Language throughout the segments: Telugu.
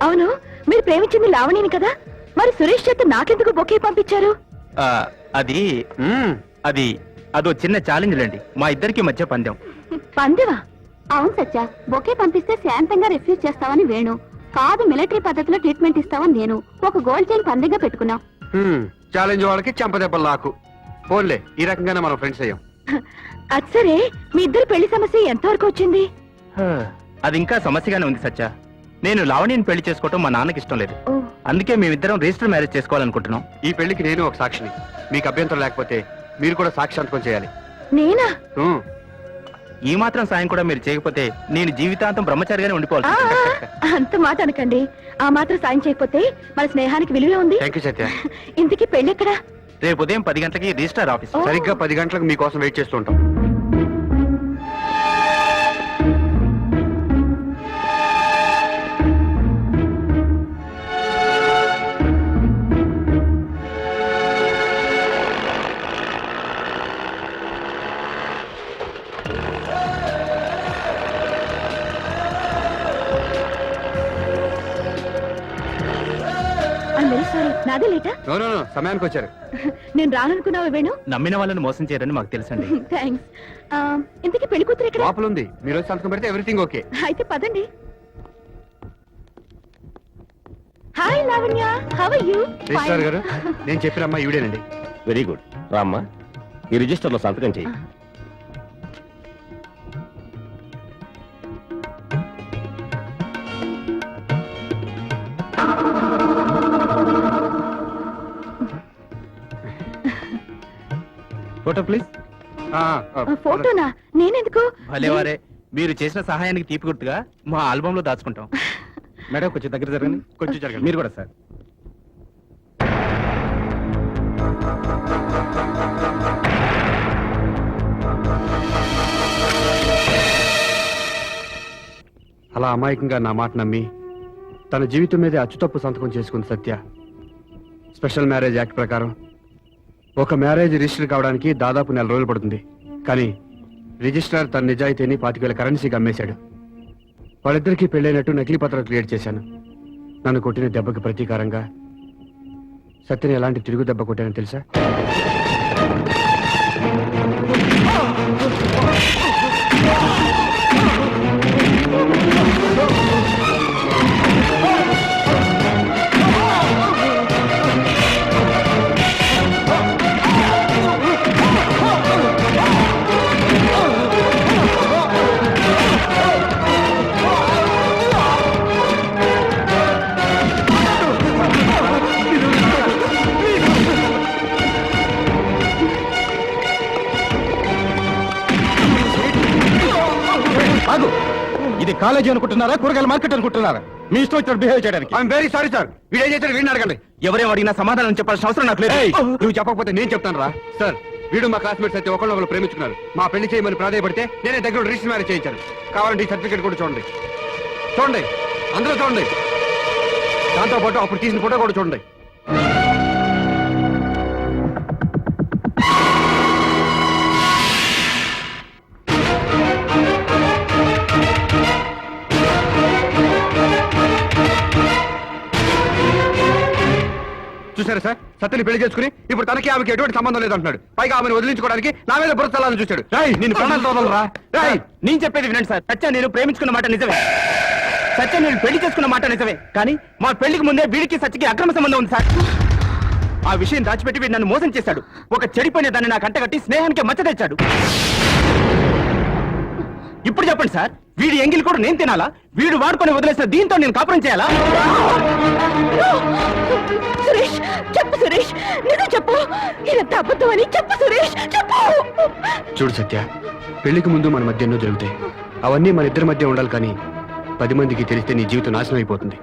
అవును, మీరు ప్రేమించింది లావణిని కదా, మరి సురేష్ చేత నాకెందుకు బొకే పంపించారు? అది అది అదో చిన్న ఛాలెంజ్ లేండి, మా ఇద్దరికి మధ్య పందెం. పందెవా? అవును సత్య, బొకే పంపిస్తే శాంతంగా రిఫ్యూజ్ చేస్తావని వేణు, కాదు మిలిటరీ పద్ధతిలో ట్రీట్మెంట్ ఇస్తావని నేను. ఒక గోల్డ్ చైన్ పందెంగా పెట్టుకున్నాం. ఛాలెంజ్ వాళ్ళకి చెంపదెబ్బలు నాకు. పోన్లే, ఈ రకంగానే మనం ఫ్రెండ్స్ అయ్యాం. అది సరే, మీ ఇద్దరు పెళ్లి సమస్య ఎంతవరకు వచ్చింది? అది ఇంకా సమస్యగానే ఉంది సత్య. నేను లావణ్యని పెళ్లి చేసుకోవటం మా నాన్నకి ఇష్టం లేదు. అందుకే మేమిద్దరం రిజిస్టర్ మ్యారేజ్ చేసుకోవాలనుకుంటున్నాం. ఈ పెళ్లికి నేను ఒక సాక్షిని. మీకు అభ్యంతరం లేకపోతే మీరు కూడా సాక్షి సంతకం చేయాలి. నేనా? ఈ మాత్రం సాయం కూడా మీరు చేయకపోతే నేను జీవితాంతం బ్రహ్మచారిగానే ఉండిపోవాలి. అంత మాట అనకండి. ఆ మాత్రం సాయం చేయకపోతే మన స్నేహానికి విలువే ఉంది. థ్యాంక్ యూ సత్య. ఇంతకీ పెళ్లి ఎక్కడా? రేపు ఉదయం 10 గంటలకి రిజిస్టర్ ఆఫీస్. సరిగ్గా 10 గంటలకు మీకోసం వెయిట్ చేస్తూ ఉంటాం. నాదే లేటా? సమయానికి వచ్చారు. నేను రాననుకున్నావా వేణు? నమ్మిన వాళ్ళని మోసం చేయరని మాకు తెలుసండి. థ్యాంక్స్. ఇంతకీ పెళ్లి కూతురు ఎక్కడ? లోపల ఉంది. మీరు సంతకం పెడితే ఎవ్రీథింగ్ ఓకే. అయితే పదండి. Hi Lavanya, how are you? Register గారు, నేను చెప్పిన అమ్మాయి ఈవిడేనండి. Very good. రామ్మా, ఈ రిజిస్టర్ లో సంతకం చెయ్యి. Photo please. ఫోటోనా? నేనెందుకు? భలేవారే, మీరు చేసిన సహాయానికి తీపి గుర్తుగా మా ఆల్బమ్ లో దాచుకుంటాం. మేడం కొంచెం దగ్గర జరగండి. కొంచెం జరగండి. మీరు కూడా సార్. అలా అమాయకంగా నా మాట నమ్మి తన జీవితం మీద అచ్చుతప్పు సంతకం చేసుకుంది సత్య. స్పెషల్ మ్యారేజ్ యాక్ట్ ప్రకారం ఒక మ్యారేజ్ రిజిస్టర్ కావడానికి దాదాపు 4 రోజులు పడుతుంది. కానీ రిజిస్ట్రార్ తన నిజాయితీని 25,000 కరెన్సీకి అమ్మేశాడు. వాళ్ళిద్దరికీ పెళ్ళైనట్టు నకిలీ పత్రాలు క్రియేట్ చేశాను. నన్ను కొట్టిన దెబ్బకి ప్రతీకారంగా సత్యని ఎలాంటి తిరుగు దెబ్బ కొట్టానో తెలుసా? ఇది కాలేజీ అనుకుంటున్నారా, కూరగాయల మార్కెట్ అనుకుంటున్నారా? మీ ఇష్టం వచ్చినట్టు బిహేవ్ చేయడానికి. I'm very sorry sir. వీడేం చేశాడు వీడిని అడగండి. ఎవరేం అడిగినా సమాధానం చెప్పాల్సిన అవసరం నాకు లేదు. నువ్వు చెప్పకపోతే నేను చెప్తాను రా. సార్, వీడు మా క్లాస్మేట్స్ అయితే ఒకళ్ళు ప్రేమించుకున్నారు. మా పెళ్లి చేయమని ప్రాధాయపడితే నేనే దగ్గర రిజిస్టర్ మ్యారేజ్ చేయించాను. కావాలంటే ఈ సర్టిఫికేట్ కూడా చూడండి. చూడండి, అందరూ చూడండి. దాంతోపాటు అప్పుడు తీసిన ఫోటో కూడా చూడండి. చూసారా సార్, సత్యని పెళ్లి చేసుకుని ఇప్పుడు తనకి ఆమెకి ఎటువంటి సంబంధం లేదంటున్నాడు. పైగా ఆమెను వదిలించుకోవడానికి నా మీద బురతలాలని చూశాడు. నేను ప్రాణాలతో వదలరా. నేను చెప్పేది వినండి సార్. సత్య నేను ప్రేమించుకున్న మాట నిజమే. సత్య నేను పెళ్లి చేసుకున్న మాట నిజమే. కానీ మా పెళ్లికి ముందే వీడికి సత్యకి అక్రమ సంబంధం ఉంది సార్. ఆ విషయం దాచిపెట్టి వీడు నన్ను మోసం చేశాడు. ఒక చెడిపోయిన దాన్ని నాకు అంటగట్టి స్నేహానికి మచ్చ తెచ్చాడు. ఇప్పుడు చెప్పండి సార్, వీడి ఎంగిల్ కూడా నేను తినాలా? వీడు వాడుకొని వదిలేసిన దీంతో నేను కాపురం చేయాలా? సురేష్, చెప్పు సురేష్, నిజం చెప్పు. ఇదంతా అబద్ధం అని చెప్పు సురేష్, చెప్పు. చూడు సత్య, పెళ్లికి ముందు మన మధ్య ఎన్నో జరుగుతాయి. అవన్నీ మన ఇద్దరి మధ్య ఉండాలి. కానీ 10 మందికి తెలిస్తే నీ జీవితం నాశనం అయిపోతుంది.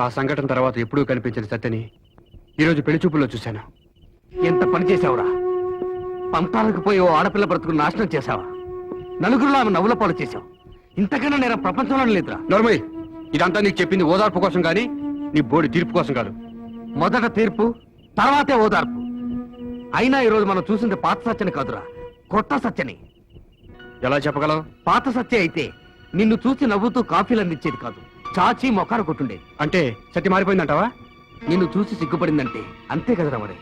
ఆ సంఘటన తర్వాత ఎప్పుడూ కనిపించిన సత్యని ఈరోజు పెళ్లి చూపుల్లో చూశాను. ఎంత పని చేశావురా? పంతాలకు పోయి ఓ ఆడపిల్ల బ్రతుకు నాశనం చేశావా? నలుగురులో ఆమె నవ్వుల పాలు చేశావు. ఇంతకన్నా నేను ప్రపంచంలో లేదురా. నోర్మయ్, ఇదంతా నీకు చెప్పింది ఓదార్పు కోసం కానీ నీ బోడి తీర్పు కోసం కాదు. మొదట తీర్పు, తర్వాతే ఓదార్పు. అయినా ఈరోజు మనం చూసింది పాత సత్యని కాదురా, కొత్త సత్యని. ఎలా చెప్పగలవు? పాత సత్య అయితే నిన్ను చూసి నవ్వుతూ కాఫీలు అందించేది కాదు, చాచి మొఖారు కొట్టుండేది. అంటే సత్య మారిపోయిందంటావా? నిన్ను చూసి సిగ్గుపడిందంటే అంతే కదరా మరి.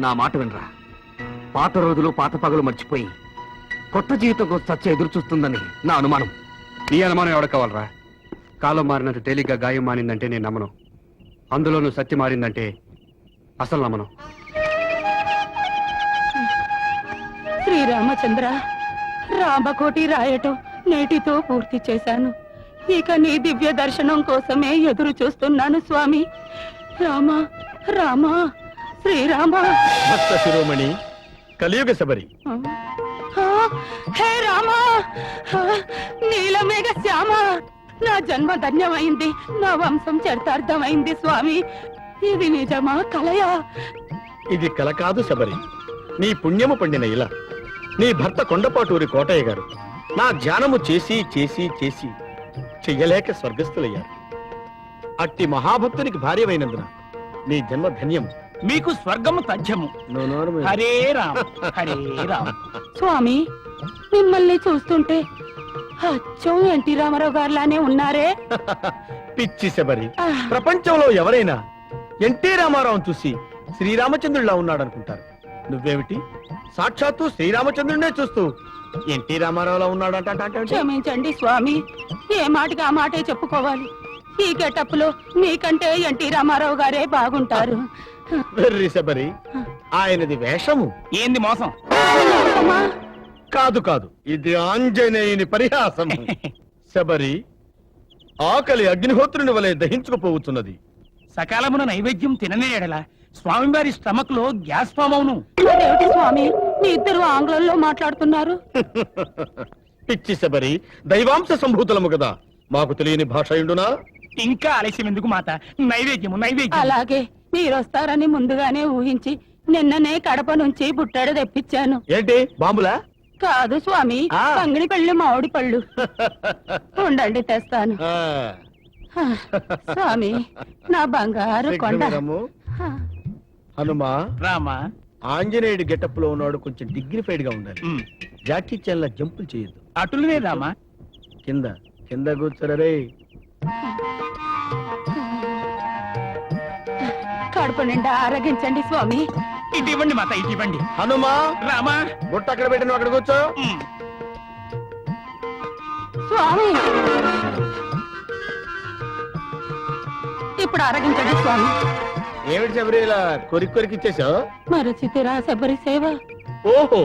నా మాట వినరా. పాత రోజులు పాత పగలు మర్చిపోయి కొత్త జీవితం కోసం సత్య ఎదురు చూస్తుందని నా అనుమానం. నీ అనుమానం ఎవడ కావాలరా? కాలం మారినంత తేలిగ్గా గాయం మారిందంటే నేను నమ్మను. అందులోనూ సత్య మారిందంటే అసలు నమ్మను. శ్రీరామచంద్ర, రామకోటి రాయటం నేటితో పూర్తి చేశాను. ఇక నీ దివ్య దర్శనం కోసమే ఎదురు చూస్తున్నాను స్వామి. రామ రామ శ్రీరామ. భక్త శిరోమణి కలియుగ శబరి. హే రామ, నీలమేఘ శ్యామ, నా జన్మ ధన్యమైంది, నా వంశం చరితార్థమైంది స్వామి. ఇది నిజమా కలయా? ఇది కల కాదు శబరి, నీ పుణ్యము పండిన ఇలా. నీ భర్త కొండపాటూరి కోటయ్య గారు నా ధ్యానము చేసి చేసి చేసి చెయ్యలేక స్వర్గస్థులయ్యారు. అట్టి మహాభక్తునికి భార్యమైనందున నీ జన్మ ధన్యము. మీకు స్వర్గము తథ్యము. హరే రామ్, హరే రామ్. స్వామి, మిమ్మల్ని చూస్తుంటే అచ్చం ఎన్టీ రామారావు గారిలానే ఉన్నారే. పిచ్చి శబరి, ప్రపంచంలో ఎవరైనా ఎన్టీ రామారావును చూసి శ్రీరామచంద్రుడిలా ఉన్నాడనుకుంటారు. నువ్వేమిటి సాక్షాత్తు శ్రీరామచంద్రుడినే చూస్తూ ఎన్టీ రామారావులా ఉన్నాడంట. క్షమించండి స్వామి, ఏ మాటకి ఆ మాటే చెప్పుకోవాలి. ఈ గెటప్ లో మీకంటే ఎన్టీ రామారావు గారే బాగుంటారు. వెర్రి శబరి, ఆయనది వేషము. ఏంది మోసం? అమ్మా, కాదు కాదు, ఇది ఆంజనేయుని పరిహాసము. శబరి, ఆకలి అగ్నిహోత్రుని వలె దహించుకుపోతున్నది. సకాలమున నైవేద్యం తిననే ఎడల స్వామివారి స్టమక్ లో గ్యాస్ ఫామ్ అవును. అదేమిటి స్వామి, మీ ఇద్దరు ఆంగ్లంలో మాట్లాడుతున్నారు? పిచ్చి శబరి, దైవాంశ సంభూతులము కదా, మాకు తెలియని భాష ఉండునా? ఇంకా ఆలస్యం ఎందుకు మాత? నైవేద్యము నైవేద్యం. అలాగే, మీరొస్తారని ముందుగానే ఊహించి నిన్ననే కడప నుంచి బుట్టాడు తెప్పించాను. ఏంటి బాంబులా? కాదు స్వామి, ఆ. పంగిడి పళ్ళు, మామిడి పళ్ళు. ఉండండి తెస్తాను. ఆ, స్వామి, నా బంగారు కొండ. విగ్రహము. హనుమా, రామా. ఆంజనేయుడి గెటప్ లో ఉన్నాడు, కొంచెం డిగ్నిఫైడ్ గా ఉండాలి. జాకీ చాన్ లా జంపులు చేయొద్దు. అటులనే రామా. కింద కింద కూర్చోరే. కడుపు నిండా ఆరగించండి స్వామి. ఇటు ఇవ్వండి మాత, ఇటు ఇవ్వండి. హనుమా, రామా. బుట్ట అక్కడ పెట్టిన అక్కడ కూర్చో. స్వామి, ఇప్పుడు ఆరగించండి స్వామి. ఏమిటి శబరి ఇలా కొరికి కొరికి ఇచ్చేసావు? మరచితిరా శబరి సేవ. ఓహో,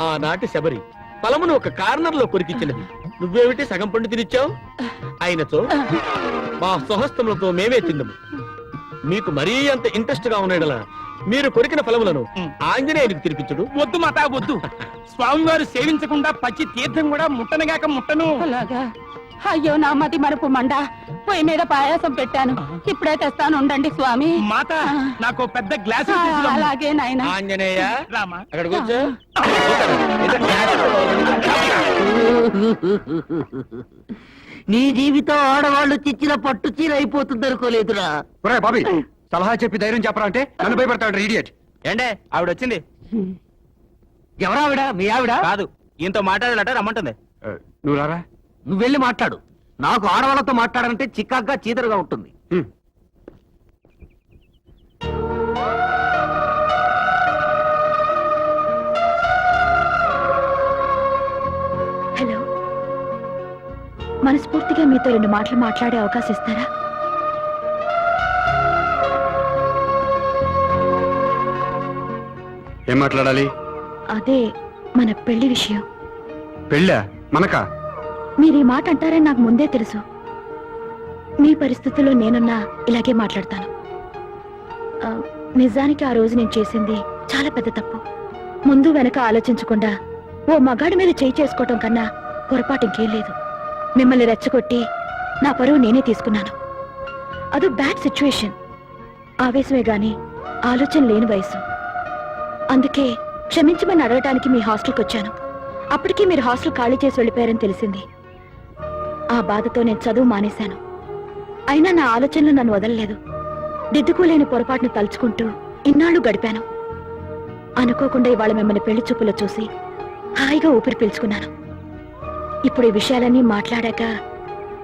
ఆనాటి శబరి ఫలమును ఒక కార్నర్ లో కొరికిచ్చినది. నువ్వేమిటి సగం పండు తినిచ్చావు? అయినచో మా స్వహస్తములతో మేమే తిందము. మీకు మరీ అంత ఇంట్రెస్ట్ గా ఉన్నాడలా మీరు కొరికిన ఫలములను ఆంజనేయునికి తినిపించుడు. వద్దు మాత, వద్దు. స్వామివారు సేవించకుండా పచ్చి తీర్థం కూడా ముట్టనగాక ముట్టను. అలాగా? అయ్యో, నా మతి మరుపు మండ. పొయ్యి మీద పాయాసం పెట్టాను, ఇప్పుడే తెస్తాను, ఉండండి స్వామి. మాత, నాకు పెద్ద గ్లాస్ అలాగే నాయన. ఆంజనేయ, రామా. అక్కడ కూర్చో. నీ జీవితం ఆడవాళ్ళు చిచ్చిన పట్టు చీర అయిపోతుంది అనుకోలేదురా. ఒరేయ్ బాబీ, సలహా చెప్పి ధైర్యం చెప్పరా అంటే నన్ను భయపడతాడు ఇడియట్. ఏండే ఆవిడ వచ్చింది? ఎవరావిడ? మీ ఆవిడ కాదు, ఈయనతో మాట్లాడాలట, రమ్మంటుంది. నువ్వు రారా. నువ్వు వెళ్ళి మాట్లాడు. నాకు ఆడవాళ్ళతో మాట్లాడాలంటే చికాగ్గా చీదరుగా ఉంటుంది. హలో, మనస్ఫూర్తిగా మీతో 2 మాటలు మాట్లాడే అవకాశం ఇస్తారా? ఏం మాట్లాడాలి? అదే మన పెళ్లి విషయం. పెళ్ళా? మనకా? మీరు ఈ మాట అంటారని నాకు ముందే తెలుసు. మీ పరిస్థితుల్లో నేనున్నా ఇలాగే మాట్లాడతాను. నిజానికి ఆ రోజు నేను చేసింది చాలా పెద్ద తప్పు. ముందు వెనక ఆలోచించకుండా ఓ మగాడి మీద చేయి చేసుకోవటం కన్నా పొరపాటు ఇంకేం లేదు. మిమ్మల్ని రెచ్చగొట్టి నా పరువు నేనే తీసుకున్నాను. అదో బ్యాడ్ సిచ్యువేషన్. ఆవేశమే గాని ఆలోచన లేని వయసు. అందుకే క్షమించమని అడగటానికి మీ హాస్టల్కి వచ్చాను. అప్పటికే మీరు హాస్టల్ ఖాళీ చేసి వెళ్ళిపోయారని తెలిసింది. ఆ బాధతో నేను చదువు మానేశాను. అయినా నా ఆలోచనలు నన్ను వదలలేదు. దిద్దుకోలేని పొరపాటును తలుచుకుంటూ ఇన్నాళ్ళు గడిపాను. అనుకోకుండా ఇవాళ మిమ్మల్ని పెళ్లి చూపులో చూసి హాయిగా ఊపిరి పీల్చుకున్నాను. ఇప్పుడు ఈ విషయాలన్నీ మాట్లాడాక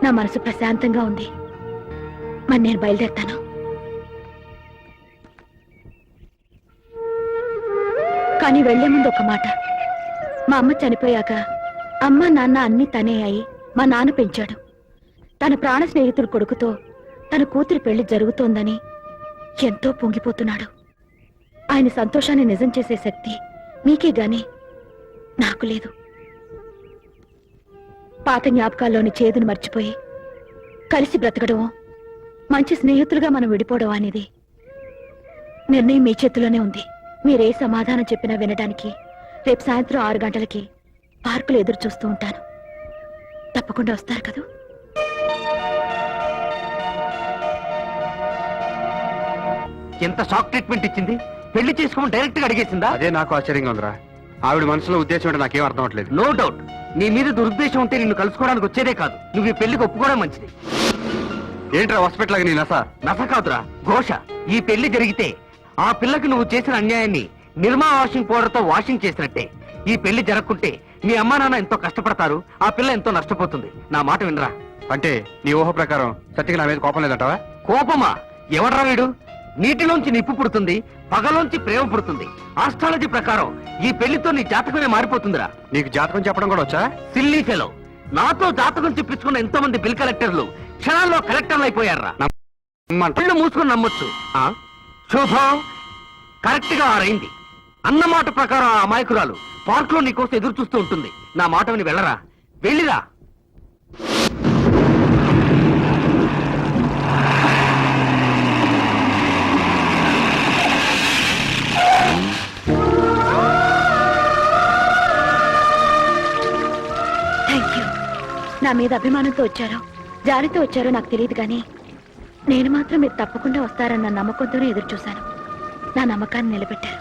నా మనసు ప్రశాంతంగా ఉంది. మరి నేను బయలుదేరుతాను. కానీ వెళ్లే ముందు ఒక మాట. మా అమ్మ చనిపోయాక అమ్మ నాన్న అన్ని తనే అయి మా నాన్న పెంచాడు. తన ప్రాణ స్నేహితుడు కొడుకుతో తన కూతురి పెళ్లి జరుగుతోందని ఎంతో పొంగిపోతున్నాడు. ఆయన సంతోషాన్ని నిజం చేసే శక్తి మీకే గాని నాకు లేదు. పాత జ్ఞాపకాల్లోని చేదును మర్చిపోయి కలిసి బ్రతకడం, మంచి స్నేహితులుగా మనం విడిపోవడం అనేది నిర్ణయం మీ చేతిలోనే ఉంది. మీరే సమాధానం చెప్పినా వినడానికి రేపు సాయంత్రం 6 గంటలకి పార్కులో ఎదురు చూస్తూ ఉంటాను. తప్పకుండా వస్తారు కదూ? ఎంత షాక్ ట్రీట్మెంట్ ఇచ్చింది. పెళ్లి చేసుకోమని డైరెక్ట్ గా అడిగేసిందా? అదే నాకు ఆశ్చర్యంగా ఉందిరా. ఆవిడ మనసులో ఉద్దేశం ఏంటో నాకేం అర్థం అవట్లేదు. నో డౌట్ నీ మీద దురుద్దేశం ఉంటే నిన్ను కలుసుకోవడానికి వచ్చేదే కాదు, నువ్వు ఈ పెళ్లికి ఒప్పుకోవడం మంచిది. ఏంట్రా హాస్పిటల్ నీ నస? నస కాదురా, ఘోష. ఈ పెళ్లి జరిగితే ఆ పిల్లకి నువ్వు చేసిన అన్యాయాన్ని నిర్మా వాషింగ్ పౌడర్ తో వాషింగ్ చేసినట్టే. ఈ పెళ్లి జరగకుంటే మీ అమ్మా నాన్న ఎంతో కష్టపడతారు, ఆ పిల్ల ఎంతో నష్టపోతుంది. నా మాట వినరా. అంటే నీ ఊహ ప్రకారం సత్యకి నా మీద కోపం లేదంటావా? కోపమా? ఎవడ్రా వీడు? నీటిలోంచి నిప్పు పుడుతుంది, పగలోంచి ప్రేమ పుడుతుంది. ఆస్ట్రాలజీ ప్రకారం ఈ పెళ్లితో నీ జాతకమే మారిపోతుందిరా. నీకు జాతకం చెప్పడం కూడా వచ్చా? Silly fellow. నాతో జాతకం చెప్పించుకున్న ఎంతో మంది బిల్ కలెక్టర్లు క్షణాల్లో కలెక్టర్లు అయిపోయారా. కళ్ళు మూసుకొని నమ్మొచ్చు. శుభం. కరెక్ట్ గా 6 అయింది. అన్నమాట ప్రకారం ఆ అమాయకురాలు పార్క్ లో నీకోసం ఎదురు చూస్తూ ఉంటుంది. నా మాట విని వెళ్ళరా, వెళ్ళిరా. Thank you. నా మీద అభిమానంతో వచ్చారో జాలితో వచ్చారో నాకు తెలియదు, కానీ నేను మాత్రం మీరు తప్పకుండా వస్తారన్న నమ్మకంతోనే ఎదురు చూశాను. నా నమ్మకాన్ని నిలబెట్టారు.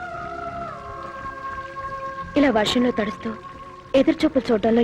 ఇలా వర్షంలో తడుస్తూ ఎదురు చూపులు చూడడంలో